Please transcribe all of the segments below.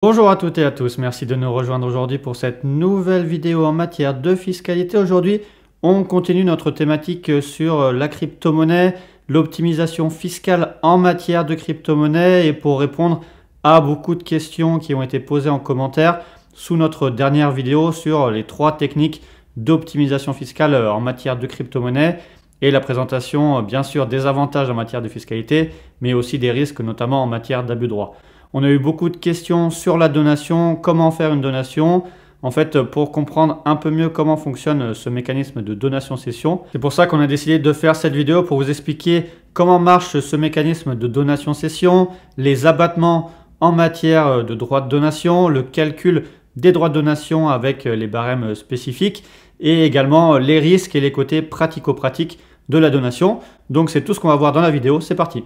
Bonjour à toutes et à tous, merci de nous rejoindre aujourd'hui pour cette nouvelle vidéo en matière de fiscalité. Aujourd'hui, on continue notre thématique sur la crypto-monnaie, l'optimisation fiscale en matière de crypto-monnaie et pour répondre à beaucoup de questions qui ont été posées en commentaire sous notre dernière vidéo sur les 3 techniques d'optimisation fiscale en matière de crypto-monnaie et la présentation bien sûr des avantages en matière de fiscalité mais aussi des risques notamment en matière d'abus de droit. On a eu beaucoup de questions sur la donation, comment faire une donation. En fait, pour comprendre un peu mieux comment fonctionne ce mécanisme de donation-cession, c'est pour ça qu'on a décidé de faire cette vidéo pour vous expliquer comment marche ce mécanisme de donation-cession, les abattements en matière de droits de donation, le calcul des droits de donation avec les barèmes spécifiques et également les risques et les côtés pratico-pratiques de la donation. Donc c'est tout ce qu'on va voir dans la vidéo, c'est parti.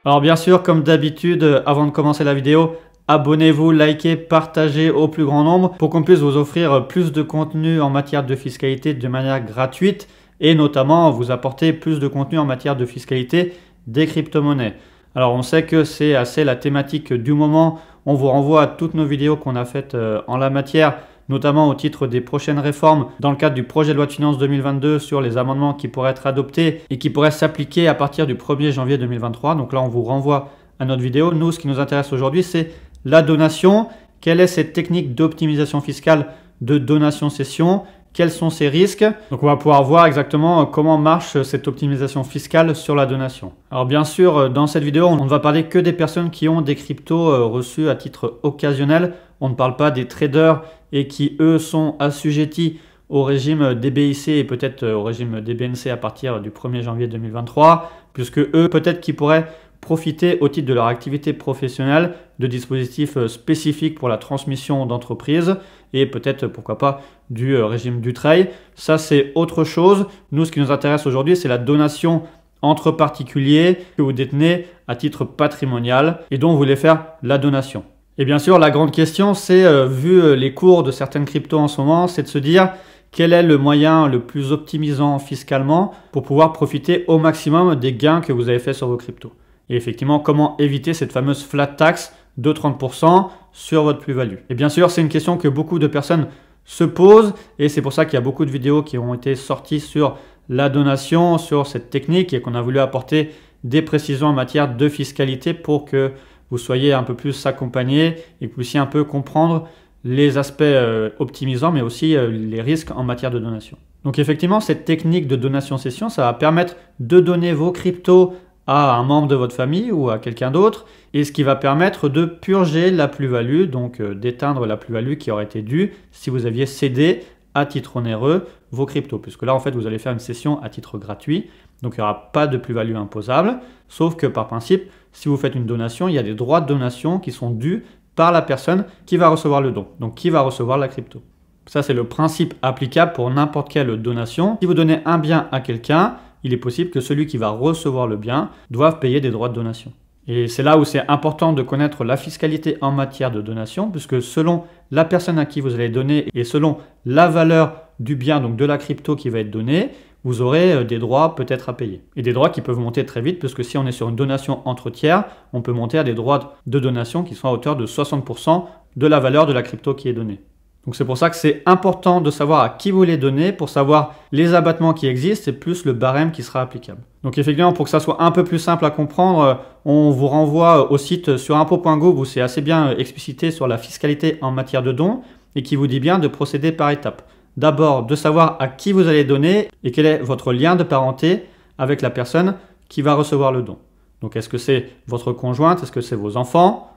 Alors bien sûr, comme d'habitude, avant de commencer la vidéo, abonnez-vous, likez, partagez au plus grand nombre pour qu'on puisse vous offrir plus de contenu en matière de fiscalité de manière gratuite et notamment vous apporter plus de contenu en matière de fiscalité des crypto-monnaies. Alors on sait que c'est assez la thématique du moment, on vous renvoie à toutes nos vidéos qu'on a faites en la matière, notamment au titre des prochaines réformes dans le cadre du projet de loi de finances 2022 sur les amendements qui pourraient être adoptés et qui pourraient s'appliquer à partir du 1er janvier 2023. Donc là, on vous renvoie à notre vidéo. Nous, ce qui nous intéresse aujourd'hui, c'est la donation. Quelle est cette technique d'optimisation fiscale de donation-cession? Quels sont ses risques? Donc on va pouvoir voir exactement comment marche cette optimisation fiscale sur la donation. Alors bien sûr, dans cette vidéo, on ne va parler que des personnes qui ont des cryptos reçus à titre occasionnel. On ne parle pas des traders et qui, eux, sont assujettis au régime DBIC et peut-être au régime DBNC à partir du 1er janvier 2023, puisque eux, peut-être qu'ils pourraient profiter au titre de leur activité professionnelle de dispositifs spécifiques pour la transmission d'entreprise et peut-être, pourquoi pas, du régime Dutreil. Ça, c'est autre chose. Nous, ce qui nous intéresse aujourd'hui, c'est la donation entre particuliers que vous détenez à titre patrimonial et dont vous voulez faire la donation. Et bien sûr, la grande question, c'est, vu les cours de certaines cryptos en ce moment, c'est de se dire quel est le moyen le plus optimisant fiscalement pour pouvoir profiter au maximum des gains que vous avez fait sur vos cryptos. Et effectivement, comment éviter cette fameuse flat tax de 30% sur votre plus-value. Et bien sûr, c'est une question que beaucoup de personnes se posent et c'est pour ça qu'il y a beaucoup de vidéos qui ont été sorties sur la donation, sur cette technique et qu'on a voulu apporter des précisions en matière de fiscalité pour que vous soyez un peu plus accompagné et que vous puissiez un peu comprendre les aspects optimisants mais aussi les risques en matière de donation. Donc effectivement, cette technique de donation-cession, ça va permettre de donner vos cryptos à un membre de votre famille ou à quelqu'un d'autre et ce qui va permettre de purger la plus-value, donc d'éteindre la plus-value qui aurait été due si vous aviez cédé à titre onéreux vos cryptos, puisque là en fait vous allez faire une cession à titre gratuit, donc il n'y aura pas de plus-value imposable, sauf que par principe, si vous faites une donation, il y a des droits de donation qui sont dus par la personne qui va recevoir le don, donc qui va recevoir la crypto. Ça c'est le principe applicable pour n'importe quelle donation. Si vous donnez un bien à quelqu'un, il est possible que celui qui va recevoir le bien doive payer des droits de donation. Et c'est là où c'est important de connaître la fiscalité en matière de donation, puisque selon la personne à qui vous allez donner et selon la valeur du bien, donc de la crypto qui va être donnée, vous aurez des droits peut-être à payer. Et des droits qui peuvent monter très vite, puisque si on est sur une donation entre tiers, on peut monter à des droits de donation qui sont à hauteur de 60% de la valeur de la crypto qui est donnée. Donc c'est pour ça que c'est important de savoir à qui vous les donnez pour savoir les abattements qui existent et plus le barème qui sera applicable. Donc effectivement, pour que ça soit un peu plus simple à comprendre, on vous renvoie au site sur impôts.gouv où c'est assez bien explicité sur la fiscalité en matière de dons et qui vous dit bien de procéder par étapes. D'abord, de savoir à qui vous allez donner et quel est votre lien de parenté avec la personne qui va recevoir le don. Donc est-ce que c'est votre conjointe, est-ce que c'est vos enfants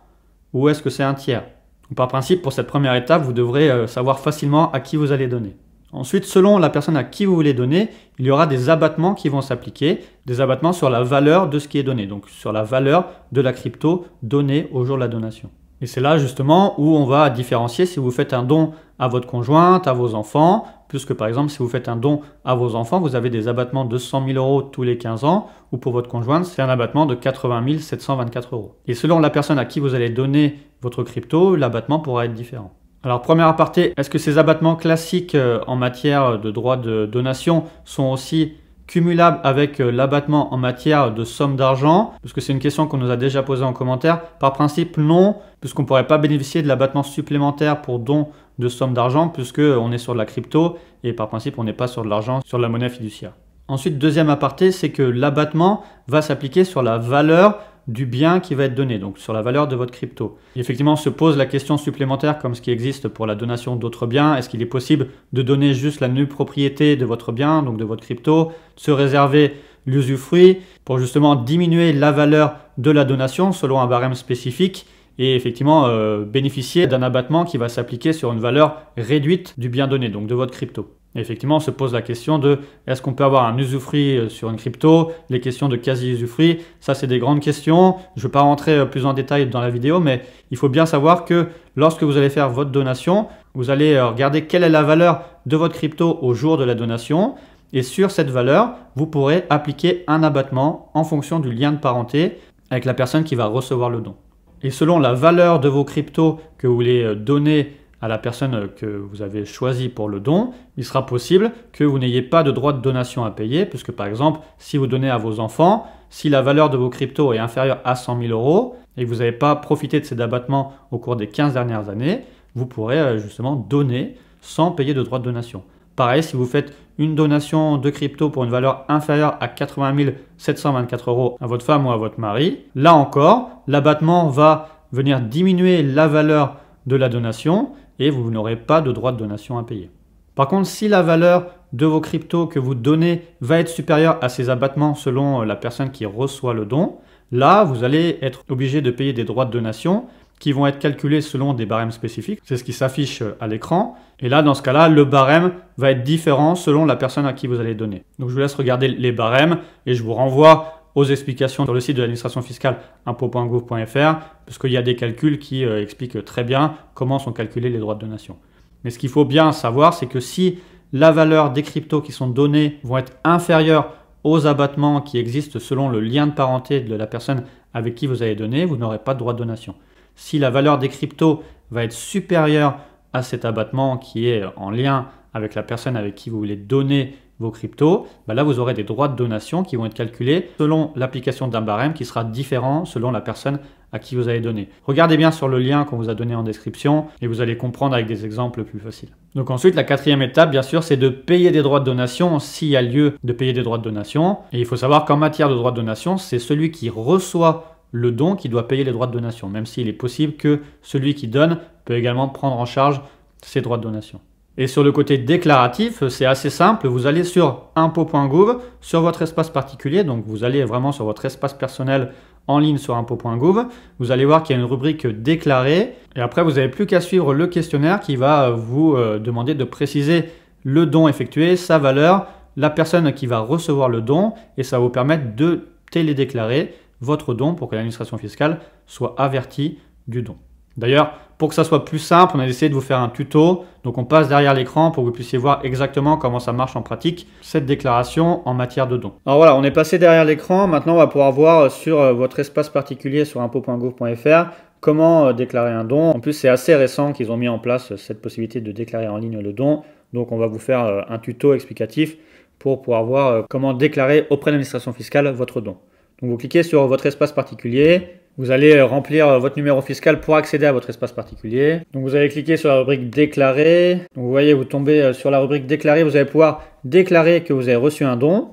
ou est-ce que c'est un tiers? Donc, par principe, pour cette première étape, vous devrez savoir facilement à qui vous allez donner. Ensuite, selon la personne à qui vous voulez donner, il y aura des abattements qui vont s'appliquer, des abattements sur la valeur de ce qui est donné, donc sur la valeur de la crypto donnée au jour de la donation. Et c'est là justement où on va différencier si vous faites un don à votre conjointe, à vos enfants, puisque par exemple si vous faites un don à vos enfants, vous avez des abattements de 100 000 € tous les 15 ans, ou pour votre conjointe, c'est un abattement de 80 724 €. Et selon la personne à qui vous allez donner votre crypto, l'abattement pourra être différent. Alors premier aparté, est-ce que ces abattements classiques en matière de droits de donation sont aussi cumulable avec l'abattement en matière de somme d'argent? Parce que c'est une question qu'on nous a déjà posée en commentaire. Par principe, non, puisqu'on ne pourrait pas bénéficier de l'abattement supplémentaire pour don de somme d'argent, puisqu'on est sur de la crypto et par principe, on n'est pas sur de l'argent, sur de la monnaie fiduciaire. Ensuite, deuxième aparté, c'est que l'abattement va s'appliquer sur la valeur du bien qui va être donné, donc sur la valeur de votre crypto. Et effectivement, se pose la question supplémentaire, comme ce qui existe pour la donation d'autres biens. Est-ce qu'il est possible de donner juste la nue propriété de votre bien, donc de votre crypto, de se réserver l'usufruit pour justement diminuer la valeur de la donation selon un barème spécifique et effectivement bénéficier d'un abattement qui va s'appliquer sur une valeur réduite du bien donné, donc de votre crypto. Et effectivement, on se pose la question de est-ce qu'on peut avoir un usufruit sur une crypto, les questions de quasi-usufruit, ça c'est des grandes questions. Je ne vais pas rentrer plus en détail dans la vidéo, mais il faut bien savoir que lorsque vous allez faire votre donation, vous allez regarder quelle est la valeur de votre crypto au jour de la donation. Et sur cette valeur, vous pourrez appliquer un abattement en fonction du lien de parenté avec la personne qui va recevoir le don. Et selon la valeur de vos cryptos que vous voulez donner à la personne que vous avez choisie pour le don, il sera possible que vous n'ayez pas de droit de donation à payer, puisque par exemple, si vous donnez à vos enfants, si la valeur de vos cryptos est inférieure à 100 000 euros et que vous n'avez pas profité de ces abattements au cours des 15 dernières années, vous pourrez justement donner sans payer de droit de donation. Pareil, si vous faites une donation de crypto pour une valeur inférieure à 80 724 euros à votre femme ou à votre mari, là encore, l'abattement va venir diminuer la valeur de la donation et vous n'aurez pas de droit de donation à payer. Par contre, si la valeur de vos cryptos que vous donnez va être supérieure à ces abattements selon la personne qui reçoit le don, là, vous allez être obligé de payer des droits de donation qui vont être calculés selon des barèmes spécifiques. C'est ce qui s'affiche à l'écran. Et là, dans ce cas-là, le barème va être différent selon la personne à qui vous allez donner. Donc, je vous laisse regarder les barèmes et je vous renvoie aux explications sur le site de l'administration fiscale impôts.gouv.fr parce qu'il y a des calculs qui expliquent très bien comment sont calculés les droits de donation. Mais ce qu'il faut bien savoir, c'est que si la valeur des cryptos qui sont donnés vont être inférieures aux abattements qui existent selon le lien de parenté de la personne avec qui vous allez donner, vous n'aurez pas de droit de donation. Si la valeur des cryptos va être supérieure à cet abattement qui est en lien avec la personne avec qui vous voulez donner vos cryptos, là vous aurez des droits de donation qui vont être calculés selon l'application d'un barème qui sera différent selon la personne à qui vous allez donner. Regardez bien sur le lien qu'on vous a donné en description et vous allez comprendre avec des exemples plus faciles. Donc ensuite, la quatrième étape, bien sûr, c'est de payer des droits de donation s'il y a lieu de payer des droits de donation. Et il faut savoir qu'en matière de droits de donation, c'est celui qui reçoit le don qui doit payer les droits de donation, même s'il est possible que celui qui donne peut également prendre en charge ces droits de donation. Et sur le côté déclaratif, c'est assez simple, vous allez sur impôts.gouv, sur votre espace particulier, donc vous allez vraiment sur votre espace personnel en ligne sur impôts.gouv, vous allez voir qu'il y a une rubrique déclarer, et après vous n'avez plus qu'à suivre le questionnaire qui va vous demander de préciser le don effectué, sa valeur, la personne qui va recevoir le don, et ça va vous permettre de télédéclarer votre don pour que l'administration fiscale soit avertie du don. D'ailleurs, pour que ça soit plus simple, on a essayé de vous faire un tuto. Donc on passe derrière l'écran pour que vous puissiez voir exactement comment ça marche en pratique, cette déclaration en matière de don. Alors voilà, on est passé derrière l'écran. Maintenant, on va pouvoir voir sur votre espace particulier sur impôts.gouv.fr comment déclarer un don. En plus, c'est assez récent qu'ils ont mis en place cette possibilité de déclarer en ligne le don. Donc on va vous faire un tuto explicatif pour pouvoir voir comment déclarer auprès de l'administration fiscale votre don. Donc vous cliquez sur votre espace particulier, vous allez remplir votre numéro fiscal pour accéder à votre espace particulier. Donc vous allez cliquer sur la rubrique déclarer. Donc vous voyez, vous tombez sur la rubrique déclarer, vous allez pouvoir déclarer que vous avez reçu un don.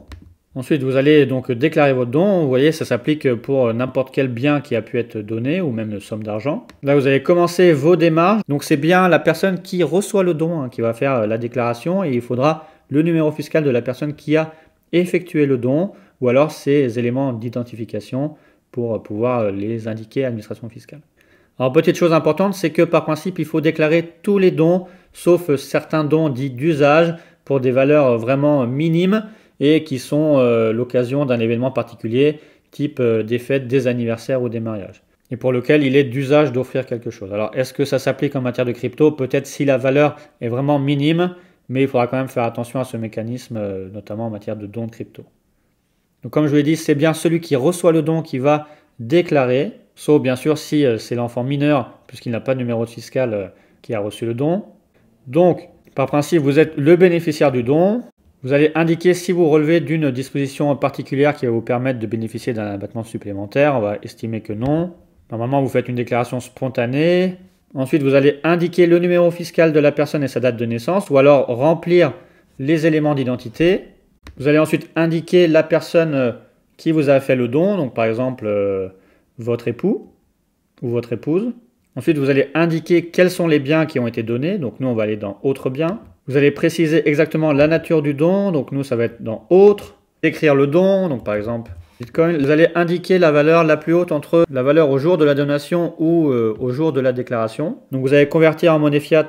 Ensuite, vous allez donc déclarer votre don. Vous voyez, ça s'applique pour n'importe quel bien qui a pu être donné ou même une somme d'argent. Là, vous allez commencer vos démarches. Donc c'est bien la personne qui reçoit le don qui va faire la déclaration et il faudra le numéro fiscal de la personne qui a effectué le don ou alors ces éléments d'identification pour pouvoir les indiquer à l'administration fiscale. Alors, petite chose importante, c'est que par principe, il faut déclarer tous les dons, sauf certains dons dits d'usage pour des valeurs vraiment minimes et qui sont l'occasion d'un événement particulier, type des fêtes, des anniversaires ou des mariages, et pour lequel il est d'usage d'offrir quelque chose. Alors, est-ce que ça s'applique en matière de crypto? Peut-être si la valeur est vraiment minime, mais il faudra quand même faire attention à ce mécanisme, notamment en matière de dons de crypto. Donc comme je vous l'ai dit, c'est bien celui qui reçoit le don qui va déclarer, sauf bien sûr si c'est l'enfant mineur, puisqu'il n'a pas de numéro de fiscal qui a reçu le don. Donc, par principe, vous êtes le bénéficiaire du don. Vous allez indiquer si vous relevez d'une disposition particulière qui va vous permettre de bénéficier d'un abattement supplémentaire. On va estimer que non. Normalement, vous faites une déclaration spontanée. Ensuite, vous allez indiquer le numéro fiscal de la personne et sa date de naissance, ou alors remplir les éléments d'identité. Vous allez ensuite indiquer la personne qui vous a fait le don, donc par exemple votre époux ou votre épouse. Ensuite, vous allez indiquer quels sont les biens qui ont été donnés, donc nous on va aller dans Autres biens. Vous allez préciser exactement la nature du don, donc nous ça va être dans Autres. Écrire le don, donc par exemple Bitcoin. Vous allez indiquer la valeur la plus haute entre la valeur au jour de la donation ou au jour de la déclaration. Donc vous allez convertir en monnaie fiat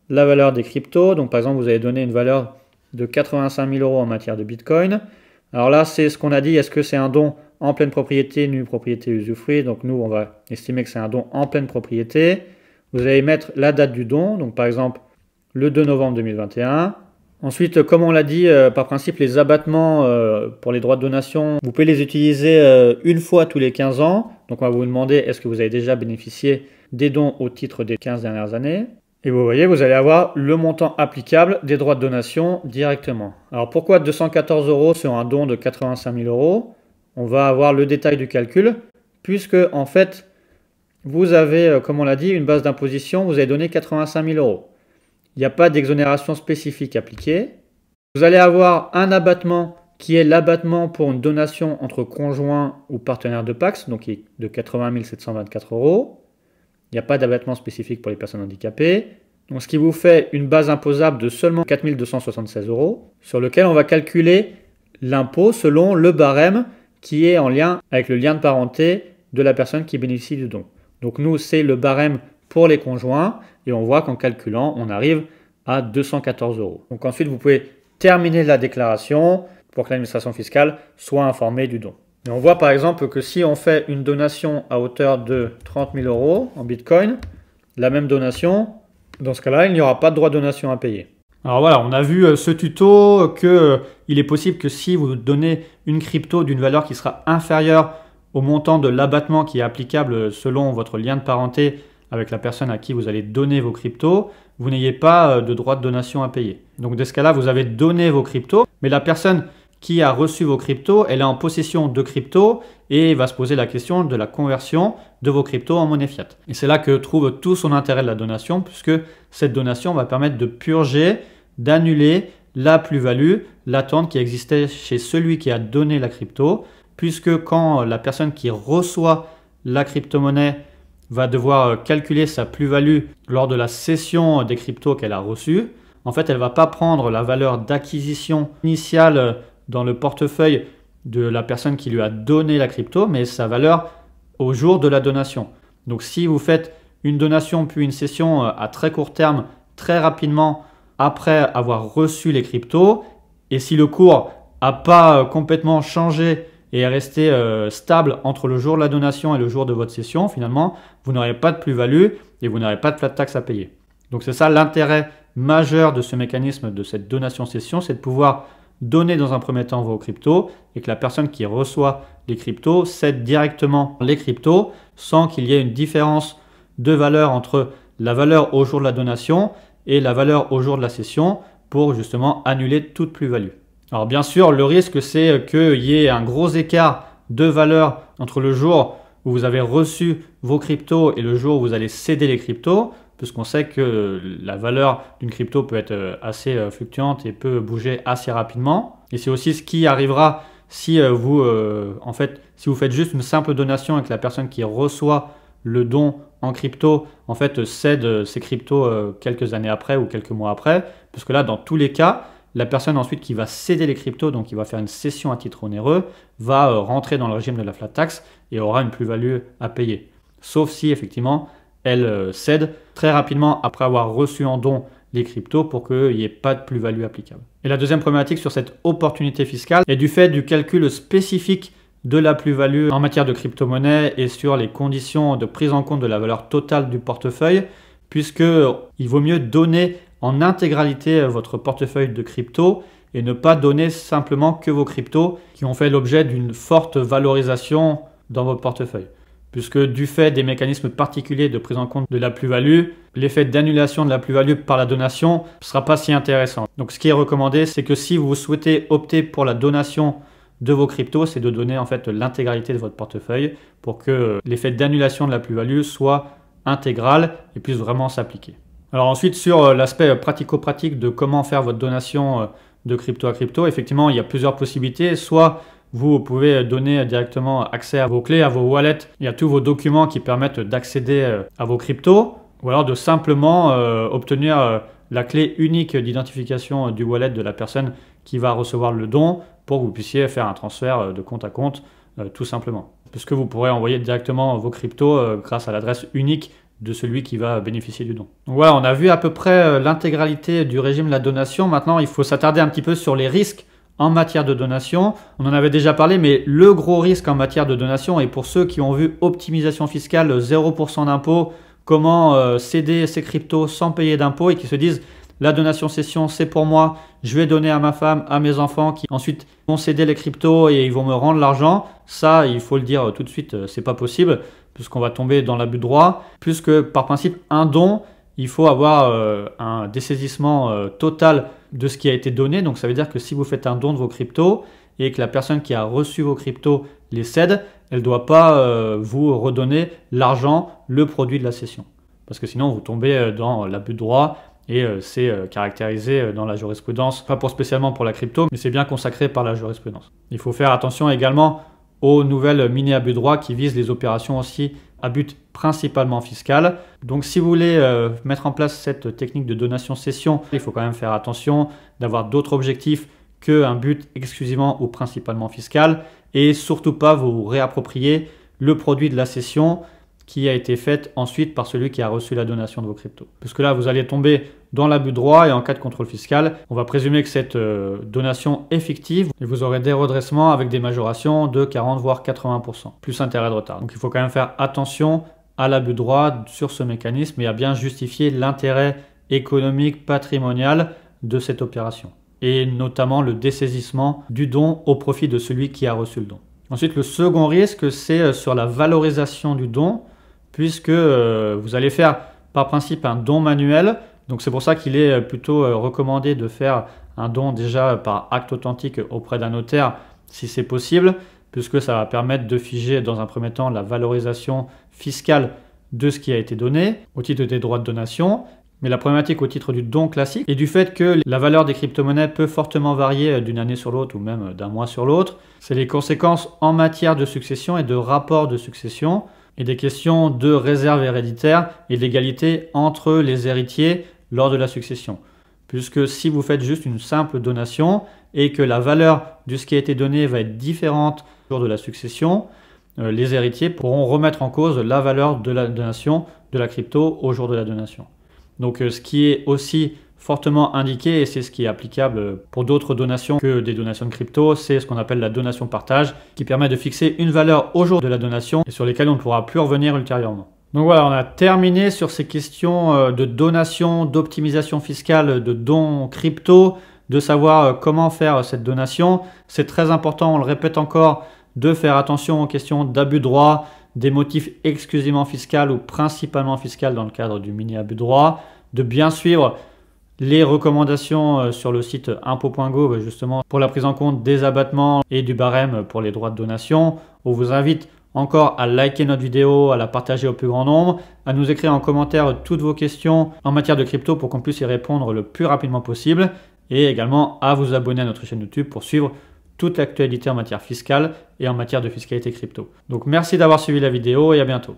la valeur des cryptos, donc par exemple vous allez donner une valeur de 85 000 € en matière de Bitcoin. Alors là, c'est ce qu'on a dit, est-ce que c'est un don en pleine propriété, nue propriété usufruit? Donc nous, on va estimer que c'est un don en pleine propriété. Vous allez mettre la date du don, donc par exemple le 2 novembre 2021. Ensuite, comme on l'a dit, par principe, les abattements pour les droits de donation, vous pouvez les utiliser une fois tous les 15 ans. Donc on va vous demander, est-ce que vous avez déjà bénéficié des dons au titre des 15 dernières années? Et vous voyez, vous allez avoir le montant applicable des droits de donation directement. Alors pourquoi 214 € sur un don de 85 000 €? On va avoir le détail du calcul, puisque en fait, vous avez, comme on l'a dit, une base d'imposition, vous avez donné 85 000 €. Il n'y a pas d'exonération spécifique appliquée. Vous allez avoir un abattement qui est l'abattement pour une donation entre conjoints ou partenaires de Pacs, donc qui est de 80 724 €. Il n'y a pas d'abattement spécifique pour les personnes handicapées. Donc, ce qui vous fait une base imposable de seulement 4 276 €, sur lequel on va calculer l'impôt selon le barème qui est en lien avec le lien de parenté de la personne qui bénéficie du don. Donc nous, c'est le barème pour les conjoints et on voit qu'en calculant, on arrive à 214 €. Donc ensuite, vous pouvez terminer la déclaration pour que l'administration fiscale soit informée du don. Et on voit par exemple que si on fait une donation à hauteur de 30 000 € en Bitcoin, la même donation, dans ce cas-là, il n'y aura pas de droit de donation à payer. Alors voilà, on a vu ce tuto qu'il est possible que si vous donnez une crypto d'une valeur qui sera inférieure au montant de l'abattement qui est applicable selon votre lien de parenté avec la personne à qui vous allez donner vos cryptos, vous n'ayez pas de droit de donation à payer. Donc dans ce cas-là, vous avez donné vos cryptos, mais la personne qui a reçu vos cryptos, elle est en possession de cryptos et va se poser la question de la conversion de vos cryptos en monnaie fiat. Et c'est là que trouve tout son intérêt de la donation, puisque cette donation va permettre de purger, d'annuler la plus-value latente qui existait chez celui qui a donné la crypto, puisque quand la personne qui reçoit la crypto-monnaie va devoir calculer sa plus-value lors de la cession des cryptos qu'elle a reçues, en fait, elle ne va pas prendre la valeur d'acquisition initiale dans le portefeuille de la personne qui lui a donné la crypto, mais sa valeur au jour de la donation. Donc si vous faites une donation puis une cession à très court terme, très rapidement après avoir reçu les cryptos, et si le cours n'a pas complètement changé et est resté stable entre le jour de la donation et le jour de votre cession, finalement, vous n'aurez pas de plus-value et vous n'aurez pas de flat tax à payer. Donc c'est ça l'intérêt majeur de ce mécanisme de cette donation-cession, c'est de pouvoir donner dans un premier temps vos cryptos et que la personne qui reçoit les cryptos cède directement les cryptos sans qu'il y ait une différence de valeur entre la valeur au jour de la donation et la valeur au jour de la cession pour justement annuler toute plus-value. Alors bien sûr, le risque c'est qu'il y ait un gros écart de valeur entre le jour où vous avez reçu vos cryptos et le jour où vous allez céder les cryptos, puisqu'on sait que la valeur d'une crypto peut être assez fluctuante et peut bouger assez rapidement. Et c'est aussi ce qui arrivera si si vous faites juste une simple donation et que la personne qui reçoit le don en crypto cède ses cryptos quelques années après ou quelques mois après, puisque là, dans tous les cas, la personne ensuite qui va céder les cryptos, donc qui va faire une cession à titre onéreux, va rentrer dans le régime de la flat tax et aura une plus-value à payer. Sauf si effectivement, elle cède très rapidement après avoir reçu en don les cryptos pour qu'il n'y ait pas de plus-value applicable. Et la deuxième problématique sur cette opportunité fiscale est du fait du calcul spécifique de la plus-value en matière de crypto-monnaie et sur les conditions de prise en compte de la valeur totale du portefeuille, puisqu'il vaut mieux donner en intégralité votre portefeuille de crypto et ne pas donner simplement que vos cryptos qui ont fait l'objet d'une forte valorisation dans votre portefeuille. Puisque du fait des mécanismes particuliers de prise en compte de la plus-value, l'effet d'annulation de la plus-value par la donation ne sera pas si intéressant. Donc ce qui est recommandé, c'est que si vous souhaitez opter pour la donation de vos cryptos, c'est de donner en fait l'intégralité de votre portefeuille pour que l'effet d'annulation de la plus-value soit intégral et puisse vraiment s'appliquer. Alors ensuite, sur l'aspect pratico-pratique de comment faire votre donation de crypto à crypto, effectivement, il y a plusieurs possibilités. Soit vous pouvez donner directement accès à vos clés, à vos wallets et à tous vos documents qui permettent d'accéder à vos cryptos, ou alors de simplement obtenir la clé unique d'identification du wallet de la personne qui va recevoir le don pour que vous puissiez faire un transfert de compte à compte tout simplement. Puisque vous pourrez envoyer directement vos cryptos grâce à l'adresse unique de celui qui va bénéficier du don. Donc voilà, on a vu à peu près l'intégralité du régime de la donation. Maintenant, il faut s'attarder un petit peu sur les risques en matière de donation. On en avait déjà parlé, mais le gros risque en matière de donation, et pour ceux qui ont vu optimisation fiscale 0% d'impôt, comment céder ses cryptos sans payer d'impôts et qui se disent la donation cession c'est pour moi, je vais donner à ma femme, à mes enfants qui ensuite vont céder les cryptos et ils vont me rendre l'argent. Ça, il faut le dire tout de suite, c'est pas possible puisqu'on va tomber dans l'abus de droit. Puisque par principe, un don, il faut avoir un dessaisissement total de ce qui a été donné. Donc ça veut dire que si vous faites un don de vos cryptos et que la personne qui a reçu vos cryptos les cède, elle ne doit pas vous redonner l'argent, le produit de la cession. Parce que sinon, vous tombez dans l'abus de droit et c'est caractérisé dans la jurisprudence, pas spécialement pour la crypto, mais c'est bien consacré par la jurisprudence. Il faut faire attention également aux nouvelles mini-abus de droit qui visent les opérations aussi à but principalement fiscal. Donc si vous voulez mettre en place cette technique de donation-cession, il faut quand même faire attention d'avoir d'autres objectifs qu'un but exclusivement ou principalement fiscal et surtout pas vous réapproprier le produit de la cession qui a été faite ensuite par celui qui a reçu la donation de vos cryptos. Puisque là, vous allez tomber dans l'abus de droit et en cas de contrôle fiscal, on va présumer que cette donation est fictive et vous aurez des redressements avec des majorations de 40 voire 80%, plus intérêt de retard. Donc il faut quand même faire attention à l'abus de droit sur ce mécanisme et à bien justifier l'intérêt économique, patrimonial de cette opération. Et notamment le dessaisissement du don au profit de celui qui a reçu le don. Ensuite, le second risque, c'est sur la valorisation du don, puisque vous allez faire par principe un don manuel. Donc c'est pour ça qu'il est plutôt recommandé de faire un don déjà par acte authentique auprès d'un notaire si c'est possible, puisque ça va permettre de figer dans un premier temps la valorisation fiscale de ce qui a été donné au titre des droits de donation. Mais la problématique au titre du don classique et du fait que la valeur des crypto-monnaies peut fortement varier d'une année sur l'autre ou même d'un mois sur l'autre, c'est les conséquences en matière de succession et de rapport de succession et des questions de réserve héréditaire et d'égalité entre les héritiers lors de la succession. Puisque si vous faites juste une simple donation et que la valeur de ce qui a été donné va être différente lors de la succession, les héritiers pourront remettre en cause la valeur de la donation de la crypto au jour de la donation. Donc ce qui est aussi fortement indiqué, et c'est ce qui est applicable pour d'autres donations que des donations de crypto, c'est ce qu'on appelle la donation partage, qui permet de fixer une valeur au jour de la donation et sur lesquelles on ne pourra plus revenir ultérieurement. Donc voilà, on a terminé sur ces questions de donation, d'optimisation fiscale, de dons crypto, de savoir comment faire cette donation. C'est très important, on le répète encore, de faire attention aux questions d'abus de droit, des motifs exclusivement fiscaux ou principalement fiscaux dans le cadre du mini-abus de droit, de bien suivre les recommandations sur le site impôt.gouv justement pour la prise en compte des abattements et du barème pour les droits de donation. On vous invite encore à liker notre vidéo, à la partager au plus grand nombre, à nous écrire en commentaire toutes vos questions en matière de crypto pour qu'on puisse y répondre le plus rapidement possible et également à vous abonner à notre chaîne YouTube pour suivre toute l'actualité en matière fiscale et en matière de fiscalité crypto. Donc merci d'avoir suivi la vidéo et à bientôt.